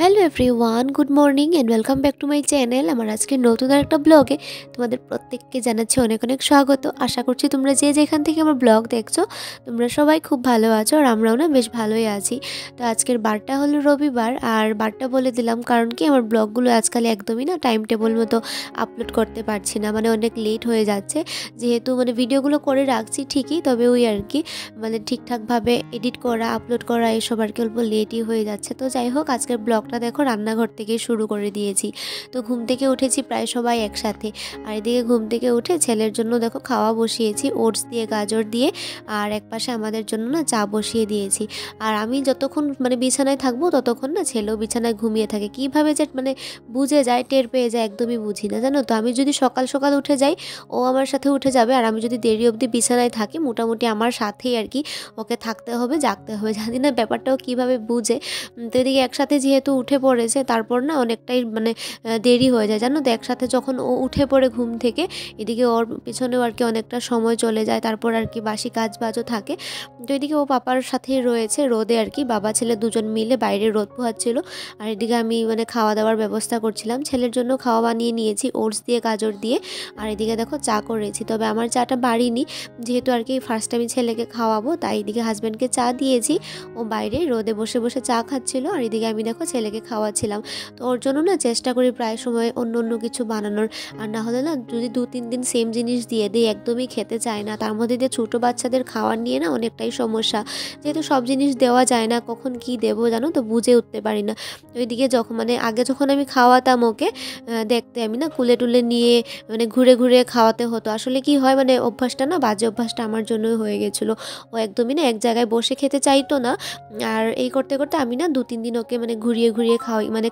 Hello everyone, good morning and welcome back to my channel. আমার আজকে নতুন আরেকটা ব্লগে তোমাদের প্রত্যেককে জানাচ্ছি অনেক অনেক স্বাগত। আশা করছি তোমরা যে যেখান থেকে আমার ব্লগ দেখছো তোমরা সবাই খুব ভালো আছো, আর আমরাও না বেশ ভালোই আছি। তো আজকের বারটা হলো রবিবার, আর বারটা বলে দিলাম কারণ কি আমার ব্লগগুলো আজকাল একদমই না টাইম টেবল মতো আপলোড করতে পারছি না, মানে অনেক লেট হয়ে যাচ্ছে। যেহেতু মানে ভিডিওগুলো করে রাখছি ঠিকই, তবে ওই আর কি মানে ঠিকঠাকভাবে এডিট করা আপলোড করা এসব আর কি অল্প লেটই হয়ে যাচ্ছে। তো যাই হোক, আজকের ব্লগটা দেখো রান্নাঘর থেকে শুরু করে দিয়েছি। তো ঘুম থেকে উঠেছি প্রায় সবাই একসাথে, আর এদিকে ঘুম থেকে উঠে ছেলের জন্য দেখো খাওয়া বসিয়েছি ওটস দিয়ে গাজর দিয়ে, আর একপাশে আমাদের জন্য না চা বসিয়ে দিয়েছি। আর আমি যতক্ষণ মানে বিছানায় থাকবো ততক্ষণ না ছেলেও বিছানায় ঘুমিয়ে থাকে। কীভাবে যে মানে বুঝে যায় টের পেয়ে যায় একদমই বুঝি না, জানো তো। আমি যদি সকাল সকাল উঠে যাই ও আমার সাথে উঠে যাবে, আর আমি যদি দেরি অবধি বিছানায় থাকি মোটামুটি আমার সাথেই আর কি ওকে থাকতে হবে, জাগতে হবে। জানি না ব্যাপারটাও কীভাবে বুঝে। তো এদিকে একসাথে যেহেতু উঠে পড়েছে, তারপর না অনেকটাই মানে দেরি হয়ে যায়, জানো তো। একসাথে যখন ও উঠে পড়ে ঘুম থেকে, এদিকে ওর পিছনেও আর কি অনেকটা সময় চলে যায়, তারপর আর কি বাসি কাজ বাজও থাকে। তো এদিকে ও পাপার সাথেই রয়েছে রোদে আর কি, বাবা ছেলে দুজন মিলে বাইরে রোদ পোহাচ্ছিল। আর এদিকে আমি মানে খাওয়া দাওয়ার ব্যবস্থা করছিলাম, ছেলের জন্য খাওয়া বানিয়ে নিয়েছি ওটস দিয়ে গাজর দিয়ে। আর এদিকে দেখো চা করেছি, তবে আমার চাটা বাড়িনি, যেহেতু আর কি ফার্স্ট আমি ছেলেকে খাওয়াবো, তাই এদিকে হাজব্যান্ডকে চা দিয়েছি। ও বাইরে রোদে বসে বসে চা খাচ্ছিল, আর এদিকে আমি দেখো ছেলেকে খাওয়াচ্ছিলাম। তো ওর জন্য না চেষ্টা করি প্রায় সময় অন্য অন্য কিছু বানানোর, আর না হলে না যদি 2-3 দিন সেম জিনিস দিয়ে দিই একদমই খেতে চায় না। তার মধ্যে দিয়ে ছোটো বাচ্চাদের খাওয়ার নিয়ে না অনেকটাই সমস্যা, যেহেতু সব জিনিস দেওয়া যায় না, কখন কি দেবো জানো তো বুঝে উঠতে পারি না। তো ওইদিকে যখন মানে আগে যখন আমি খাওয়াতাম ওকে, দেখতে আমি না কুলে টুলে নিয়ে মানে ঘুরে ঘুরে খাওয়াতে হতো। আসলে কি হয় মানে অভ্যাসটা না বাজে অভ্যাসটা আমার জন্যই হয়ে গেছিলো। ও একদমই না এক জায়গায় বসে খেতে চাইতো না, আর এই করতে করতে আমি না 2-3 দিন ওকে মানে ঘুরিয়ে ঘুরিয়ে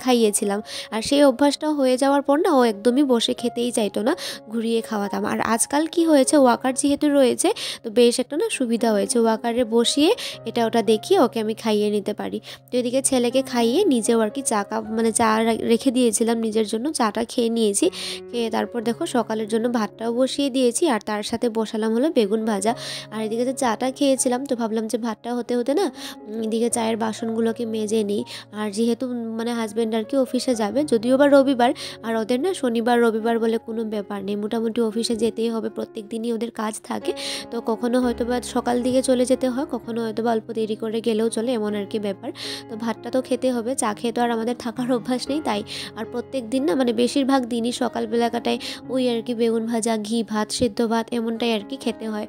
খাইয়েছিলাম। আর সেই অভ্যাসটা হয়ে যাওয়ার পর না ও একদমই বসে খেতেই চাইতো না, ঘুরিয়ে খাওয়াতাম। আর আজকাল কি হয়েছে, ওয়াকার যেহেতু রয়েছে তো বেশ একটা না সুবিধা হয়েছে, ওয়াকারে বসিয়ে এটা ওটা দেখিয়ে ওকে আমি খাইয়ে নিতে পারি। তো এদিকে ছেলেকে খাইয়ে নিজেও আর কি চা কাপ মানে চা রেখে দিয়েছিলাম নিজের জন্য, চাটা খেয়ে নিয়েছি। খেয়ে তারপর দেখো সকালের জন্য ভাতটাও বসিয়ে দিয়েছি, আর তার সাথে বসালাম হলো বেগুন ভাজা। আর এদিকে যে চাটা খেয়েছিলাম তো ভাবলাম যে ভাতটা হতে হতে না এদিকে চায়ের বাসনগুলোকে মেজে নিই। আর যেহেতু মানে হাজব্যান্ড আর কি অফিসে যাবে, যদিও বা রবিবার, আর ওদের না শনিবার রবিবার বলে কোনো ব্যাপার নেই, মোটামুটি অফিসে যেতেই হবে, প্রত্যেক দিনই ওদের কাজ থাকে। তো কখনো হয়তো বা সকাল দিকে চলে যেতে হয়, কখনো হয়তো বা অল্প দেরি করে গেলেও চলে, এমন আর কি ব্যাপার। তো ভাতটা তো খেতে হবে, চা খেয়ে তো আর আমাদের থাকার অভ্যাস নেই, তাই আর প্রত্যেক দিন না মানে বেশিরভাগ দিনই সকালবেলা কাটায় ওই আর কি বেগুন ভাজা, ঘি ভাত, সেদ্ধ ভাত এমনটাই আর কি খেতে হয়।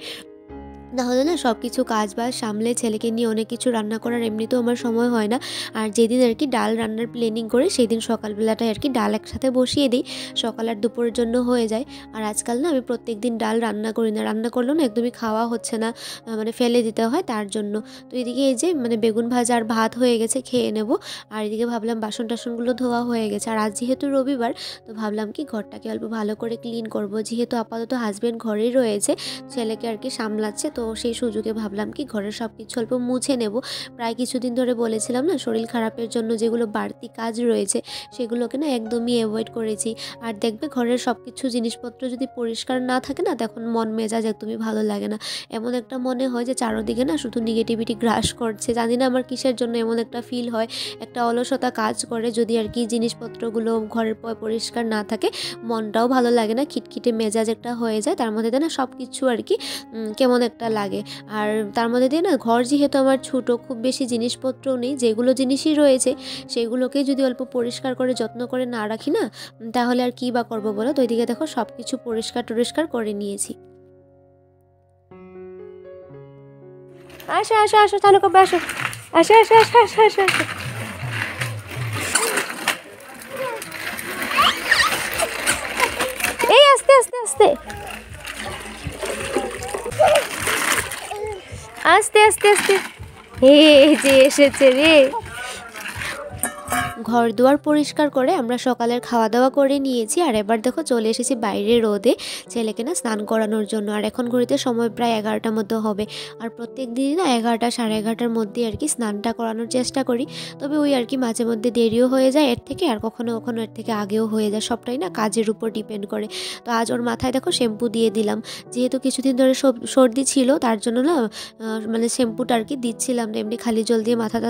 না হলে না সব কিছু কাজ বাজ সামলে ছেলেকে নিয়ে অনেক কিছু রান্না করার এমনিতেও আমার সময় হয় না। আর যেদিন আর কি ডাল রান্নার প্ল্যানিং করে সেই দিন সকালবেলাটায় আর কি ডাল একসাথে বসিয়ে দিই, সকাল আর দুপুরের জন্য হয়ে যায়। আর আজকাল না আমি প্রত্যেক দিন ডাল রান্না করি না, রান্না করলেও না একদমই খাওয়া হচ্ছে না, মানে ফেলে দিতে হয় তার জন্য। তো এদিকে এই যে মানে বেগুন ভাজা আর ভাত হয়ে গেছে, খেয়ে নেব। আর এদিকে ভাবলাম বাসন টাসনগুলো ধোয়া হয়ে গেছে, আর আজ যেহেতু রবিবার তো ভাবলাম কি ঘরটাকে অল্প ভালো করে ক্লিন করব, যেহেতু আপাতত হাজব্যান্ড ঘরেই রয়েছে, ছেলেকে আর কি সামলাচ্ছে। তো সেই সুযোগে ভাবলাম কি ঘরের সব কিছু অল্প মুছে নেব। প্রায় কিছুদিন ধরে বলেছিলাম না শরীর খারাপের জন্য যেগুলো বাড়তি কাজ রয়েছে সেগুলোকে না একদমই অ্যাভয়েড করেছি। আর দেখবে ঘরের সব কিছু জিনিসপত্র যদি পরিষ্কার না থাকে না, তখন মন মেজাজ একদমই ভালো লাগে না। এমন একটা মনে হয় যে চারদিকে না শুধু নেগেটিভিটি গ্রাস করছে, জানি না আমার কিসের জন্য এমন একটা ফিল হয়, একটা অলসতা কাজ করে যদি আর কি জিনিসপত্রগুলো ঘরের পরিষ্কার না থাকে, মনটাও ভালো লাগে না, খিটখিটে মেজাজ একটা হয়ে যায়, তার মধ্যে না সব কিছু আর কি কেমন একটা লাগে। আর তার মধ্যে দিয়ে না ঘর যেহেতু আমার ছোট, খুব বেশি জিনিসপত্রও নেই, যেগুলো জিনিসই রয়েছে সেগুলোকে যদি অল্প পরিষ্কার করে যত্ন করে না রাখি না, তাহলে আর কি বা করবো বলো। তো এদিকে দেখো সব কিছু পরিষ্কার টরিষ্কার করে নিয়েছি। আসো আসো আসো, চালু করবে, আসো আসো আসো আসো আসো আসো আসো। এই আস্তে আস্তে আস্তে আস্তে আস্তে আস্তে, এই যে এসেছে রে। ঘর দুয়ার পরিষ্কার করে আমরা সকালের খাওয়া দাওয়া করে নিয়েছি, আর এবার দেখো চলে এসেছি বাইরে রোদে ছেলেকে না স্নান করানোর জন্য। আর এখন ঘড়িতে সময় প্রায় 11টার মধ্যে হবে, আর প্রত্যেক দিনই না 11টা সাড়ে 11টার মধ্যে আর কি স্নানটা করানোর চেষ্টা করি। তবে ওই আর কি মাঝে মধ্যে দেরিও হয়ে যায় এর থেকে, আর কখনো কখনো এর থেকে আগেও হয়ে যায়, সবটাই না কাজের উপর ডিপেন্ড করে। তো আজ ওর মাথায় দেখো শ্যাম্পু দিয়ে দিলাম, যেহেতু কিছুদিন ধরে সর্দি ছিল তার জন্য না মানে শ্যাম্পুটা আর কি দিচ্ছিলাম না, এমনি খালি জল দিয়ে মাথাটা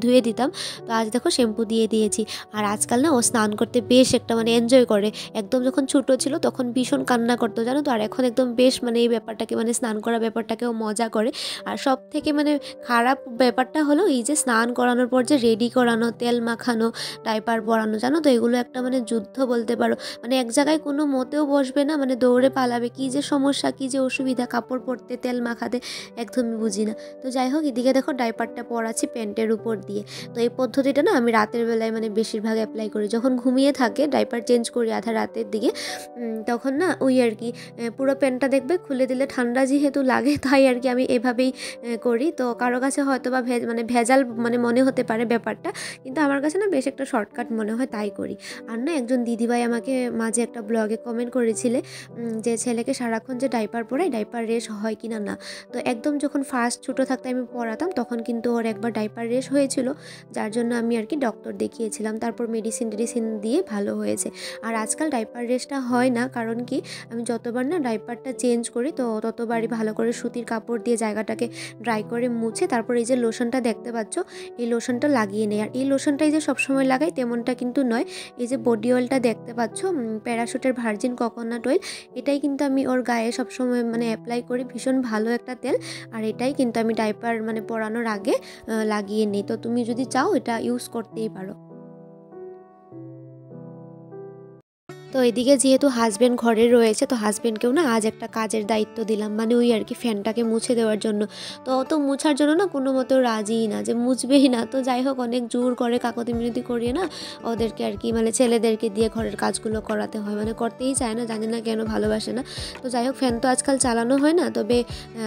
ধুয়ে দিতাম। তো আজ দেখো শ্যাম্পু দিয়ে দিয়ে দিয়েছি। আর আজকাল না ও স্নান করতে বেশ একটা মানে এনজয় করে। একদম যখন ছোটো ছিল তখন ভীষণ কান্না করতো জানো তো, আর এখন একদম বেশ মানে এই ব্যাপারটাকে মানে স্নান করা ব্যাপারটাকেও মজা করে। আর সব থেকে মানে খারাপ ব্যাপারটা হলো এই যে স্নান করানোর পর যে রেডি করানো, তেল মাখানো, ডাইপার পরানো, জানো তো এগুলো একটা মানে যুদ্ধ বলতে পারো। মানে এক জায়গায় কোনো মতেও বসবে না, মানে দৌড়ে পালাবে। কী যে সমস্যা, কী যে অসুবিধা কাপড় পরতে, তেল মাখাতে, একদমই বুঝি না। তো যাই হোক, এদিকে দেখো ডাইপারটা পরাচ্ছি প্যান্টের উপর দিয়ে। তো এই পদ্ধতিটা না আমি রাতের বেলায় মানে বেশিরভাগ অ্যাপ্লাই করি। যখন ঘুমিয়ে থাকে ডাইপার চেঞ্জ করি আধা রাতের দিকে, তখন না ওই আর কি পুরো প্যান্টটা দেখবে খুলে দিলে ঠান্ডা যেহেতু লাগে, তাই আর কি আমি এভাবেই করি। তো কারো কাছে হয়তো বা মানে ভেজাল মানে মনে হতে পারে ব্যাপারটা, কিন্তু আমার কাছে না বেশ একটা শর্টকাট মনে হয়, তাই করি। আর না একজন দিদিভাই আমাকে মাঝে একটা ব্লগে কমেন্ট করেছিলে যে ছেলেকে সারাক্ষণ যে ডাইপার পরাই ডাইপার রেশ হয় কিনা না। তো একদম যখন ফার্স্ট ছোটো থাকতে আমি পরাতাম তখন কিন্তু ওর একবার ডাইপার রেশ হয়েছিল, যার জন্য আমি আর কি ডক্টর দেখিয়েছিলাম, তারপর মেডিসিন দিয়ে ভালো হয়েছে। আর আজকাল ডাইপার রেশটা হয় না, কারণ কি আমি যতবার না ডাইপারটা চেঞ্জ করি তো ততবারই ভালো করে সুতির কাপড় দিয়ে জায়গাটাকে ড্রাই করে মুছে তারপর এই যে লোশনটা দেখতে পাচ্ছ এই লোশনটা লাগিয়ে নেই। আর এই লোশনটাই যে সবসময় লাগাই তেমনটা কিন্তু নয়। এই যে বডি অয়েলটা দেখতে পাচ্ছ, প্যারাশুটের ভার্জিন কোকোনাট অয়েল, এটাই কিন্তু আমি ওর গায়ে সবসময় মানে অ্যাপ্লাই করি। ভীষণ ভালো একটা তেল, আর এটাই কিন্তু আমি ডাইপার মানে পরানোর আগে লাগিয়ে নিই। তো তুমি যদি চাও এটা ইউজ করতেই পারো। তো এদিকে যেহেতু হাজব্যান্ড ঘরে রয়েছে, তো হাজব্যান্ডকেও না আজ একটা কাজের দায়িত্ব দিলাম, মানে ওই আর কি ফ্যানটাকে মুছে দেওয়ার জন্য। তো অত মুছার জন্য না কোনো মতেও রাজিই না, যে মুছবেই না। তো যাই হোক, অনেক জোর করে কাকতি মিনতি করিয়ে না ওদেরকে আর কি মানে ছেলেদেরকে দিয়ে ঘরের কাজগুলো করাতে হয়, মানে করতেই চায় না, জানি না কেন, ভালোবাসে না। তো যাই হোক, ফ্যান তো আজকাল চালানো হয় না, তবে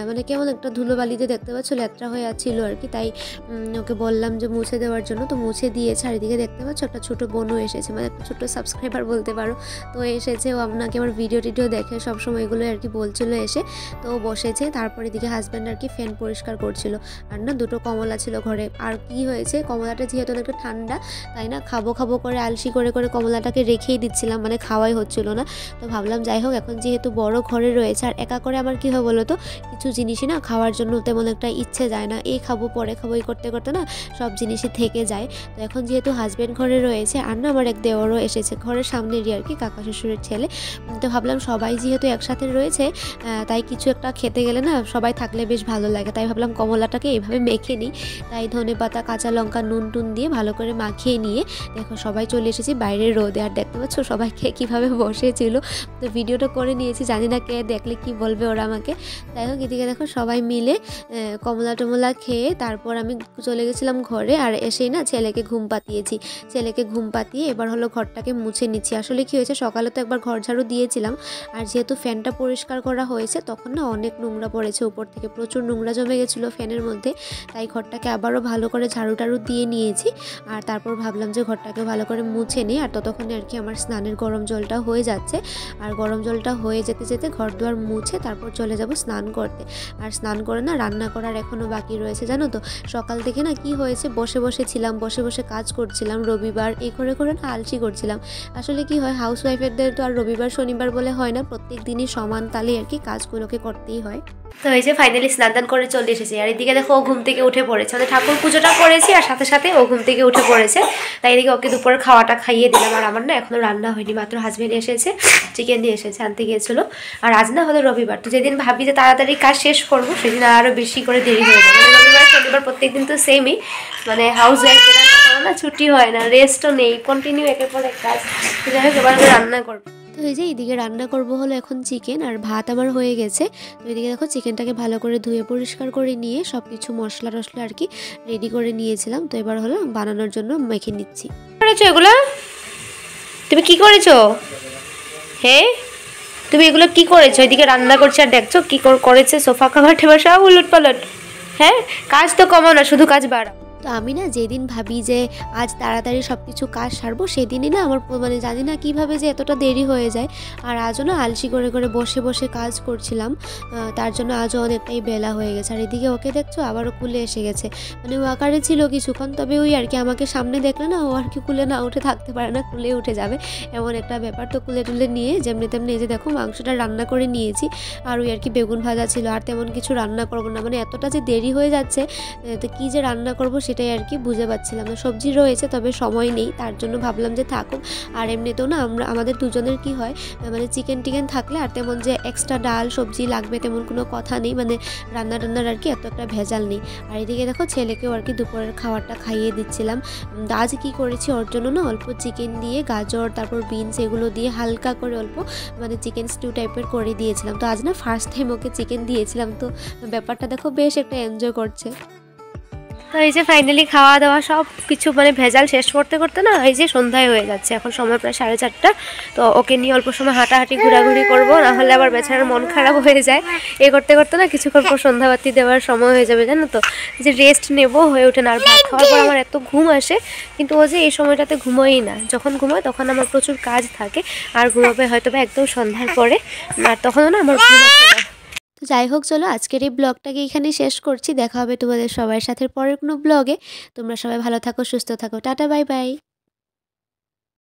মানে কেমন একটা ধুলোবালিতে দেখতে পাচ্ছ লেত্রা হয়ে ছিল আর কি, তাই ওকে বললাম যে মুছে দেওয়ার জন্য। তো মুছে দিয়েছে। আর এদিকে দেখতে পাচ্ছ একটা ছোটো বোনও এসেছে, মানে একটা ছোটো সাবস্ক্রাইবার বলতে পারো। তো এসেছে, ও আপনাকে আমার ভিডিও দেখে সবসময় এগুলো আর কি বলছিল এসে। তো ও বসেছে। তারপর এদিকে হাজব্যান্ড আর কি ফ্যান পরিষ্কার করছিল। আর না দুটো কমলা ছিল ঘরে। আর কি হয়েছে, কমলাটা যেহেতু অনেকটা ঠান্ডা, তাই না খাবো করে আলসি করে কমলাটাকে রেখেই দিচ্ছিলাম, মানে খাওয়াই হচ্ছিল না। তো ভাবলাম যাই হোক, এখন যেহেতু বড় ঘরে রয়েছে, আর একা করে আমার কি হয় বলো তো, কিছু জিনিসই না খাওয়ার জন্য তেমন একটা ইচ্ছে যায় না। এই খাবো পরে খাবো এই করতে করতে না সব জিনিসই থেকে যায়। তো এখন যেহেতু হাজব্যান্ড ঘরে রয়েছে, আর না আমার এক দেওরও এসেছে ঘরের সামনেরই আর কি, কাকা শ্বশুরের ছেলে। তো ভাবলাম সবাই যেহেতু একসাথে রয়েছে, তাই কিছু একটা খেতে গেলে না সবাই থাকলে বেশ ভালো লাগে। তাই ভাবলাম কমলাটাকে এইভাবে মেখে নিই। তাই ধনেপাতা, কাঁচা লঙ্কা, নুন টুন দিয়ে ভালো করে মাখিয়ে নিয়ে দেখো সবাই চলে এসেছি বাইরের রোদে। আর দেখতে পাচ্ছ সবাই কীভাবে বসেছিল। তো ভিডিওটা করে নিয়েছি, জানি না কে দেখলে কি বলবে ওরা আমাকে। যাই হোক, এদিকে দেখো সবাই মিলে কমলা টমলা খেয়ে তারপর আমি চলে গেছিলাম ঘরে। আর এসেই না ছেলেকে ঘুম পাতিয়ে এবার হলো ঘরটাকে মুছে নিচ্ছি। আসলে কি হয়েছে, সকালে তো একবার ঘর ঝাড়ু দিয়েছিলাম, আর যেহেতু ফ্যানটা পরিষ্কার করা হয়েছে তখন না অনেক নোংরা পড়েছে, উপর থেকে প্রচুর নোংরা জমে গেছিলো ফ্যানের মধ্যে। তাই ঘরটাকে আবারও ভালো করে ঝাড়ু টাড়ু দিয়ে নিয়েছি। আর তারপর ভাবলাম যে ঘরটাকে ভালো করে মুছে নিই। আর ততক্ষণে আর কি আমার স্নানের গরম জলটা হয়ে যাচ্ছে। আর গরম জলটা হয়ে যেতে যেতে ঘর দুয়ার মুছে তারপর চলে যাব স্নান করতে। আর স্নান করে না রান্না করার এখনও বাকি রয়েছে, জানো তো। সকাল থেকে না কি হয়েছে, বসে ছিলাম, বসে কাজ করছিলাম। রবিবার এই করে না আলসি করছিলাম। আসলে কি হয়, হাউস ওয়াইফেরদের তো আর রবিবার শনিবার বলে হয় না, প্রত্যেক দিনই সমান তালে আর কি কাজগুলোকে করতেই হয়। তো এই যে ফাইনালি স্নান করে চলে এসেছি। আর এদিকে দেখো ও ঘুম থেকে উঠে পড়েছে, ওদের ঠাকুর পুজোটা করেছি আর সাথে সাথে ও ঘুম থেকে উঠে পড়েছে। তাই এদিকে ওকে দুপুরের খাওয়াটা খাইয়ে দিলাম। আর আমার না এখনও রান্না হয়নি, মাত্র হাজবেন্ড এসেছে, চিকেন নিয়ে এসেছে, আনতে গিয়েছিলো। আর আজ না হলো রবিবার, তো যেদিন ভাবি যে তাড়াতাড়ি কাজ শেষ করবো সেদিন আরও বেশি করে দেরি হয়ে যাবে। রবিবার শনিবার প্রত্যেকদিন তো সেমই, মানে হাউস ওয়াইফের না ছুটি হয় না, রেস্টও নেই, কন্টিনিউ একের পর এক কাজ। যাই হোক, এবার আমি রান্না করবো। তো এই যে এইদিকে রান্না করব হলো এখন চিকেন, আর ভাত আমার হয়ে গেছে। তো এদিকে দেখো চিকেনটাকে ভালো করে ধুয়ে পরিষ্কার করে নিয়ে সব কিছু মশলা টশলা আর কি রেডি করে নিয়েছিলাম। তো এবার হলো বানানোর জন্য মেখে নিচ্ছি। করেছো এগুলো? তুমি কি করেছো? হ্যাঁ, তুমি এগুলো কি করেছো? এদিকে রান্না করছে আর দেখছো কি করেছে, সোফা কাভার ঠেবার সব উলট পালট। হ্যাঁ, কাজ তো কমাও না, শুধু কাজ বাড়াও। তো আমি না যেদিন ভাবি যে আজ তাড়াতাড়ি সব কিছু কাজ সারবো, সেদিনই না আমার মানে জানি না কীভাবে যে এতটা দেরি হয়ে যায়। আর আজও না আলসি করে বসে কাজ করছিলাম, তার জন্য আজও অনেকটাই বেলা হয়ে গেছে। আর এদিকে ওকে দেখছো আবারও কুলে এসে গেছে, মানে ও আকারে ছিল কিছুক্ষণ, তবে ওই আর কি আমাকে সামনে দেখলে না ও আর কি কুলে না উঠে থাকতে পারে না, কুলে উঠে যাবে এমন একটা ব্যাপার। তো কুলে টুলে নিয়ে যেমনি তেমনি এই যে দেখো মাংসটা রান্না করে নিয়েছি। আর ওই আর কি বেগুন ভাজা ছিল, আর তেমন কিছু রান্না করবো না, মানে এতটা যে দেরি হয়ে যাচ্ছে, তো কী যে রান্না করবো সেটাই আর কি বুঝে পাচ্ছিলাম না। সবজি রয়েছে তবে সময় নেই, তার জন্য ভাবলাম যে থাকুক। আর এমনিতেও না আমাদের দুজনের কি হয়, মানে চিকেন টিকেন থাকলে আর তেমন যে এক্সট্রা ডাল সবজি লাগবে তেমন কোনো কথা নেই, মানে রান্নার আর কি এত একটা ভেজাল নেই। আর এদিকে দেখো ছেলেকেও আর কি দুপুরের খাবারটা খাইয়ে দিচ্ছিলাম। আজ কি করেছি ওর জন্য না অল্প চিকেন দিয়ে গাজর তারপর বিনস এগুলো দিয়ে হালকা করে অল্প মানে চিকেন স্টিউ টাইপের করে দিয়েছিলাম। তো আজ না ফার্স্ট টাইম ওকে চিকেন দিয়েছিলাম, তো ব্যাপারটা দেখো বেশ একটা এনজয় করছে। তো এই যে ফাইনালি খাওয়া দাওয়া সব কিছু মানে ভেজাল শেষ করতে করতে না এই যে সন্ধ্যায় হয়ে যাচ্ছে, এখন সময় প্রায় 4:30। তো ওকে নিয়ে অল্প সময় হাঁটাহাঁটি ঘোরাঘুরি করবো, না হলে আবার বেচারার মন খারাপ হয়ে যায়। এ করতে করতে না কিছুক্ষণ পর সন্ধ্যাবাতি দেওয়ার সময় হয়ে যাবে, জানো তো, যে রেস্ট নেব হয়ে ওঠে না। আর ভাত খাওয়ার পর আমার এত ঘুম আসে, কিন্তু ও যে এই সময়টাতে ঘুমোই না, যখন ঘুমোয় তখন আমার প্রচুর কাজ থাকে, আর ঘুমাবে হয়তো বা একদম সন্ধ্যার পরে, আর তখনও না আমার ঘুম আসে না। তো যাই হোক, চলো আজকের এই ব্লগটাকে এখানে শেষ করছি। দেখা হবে তোমাদের সবার সাথে পরের কোনো ব্লগে। তোমরা সবাই ভালো থাকো, সুস্থ থাকো, টাটা বাই বাই।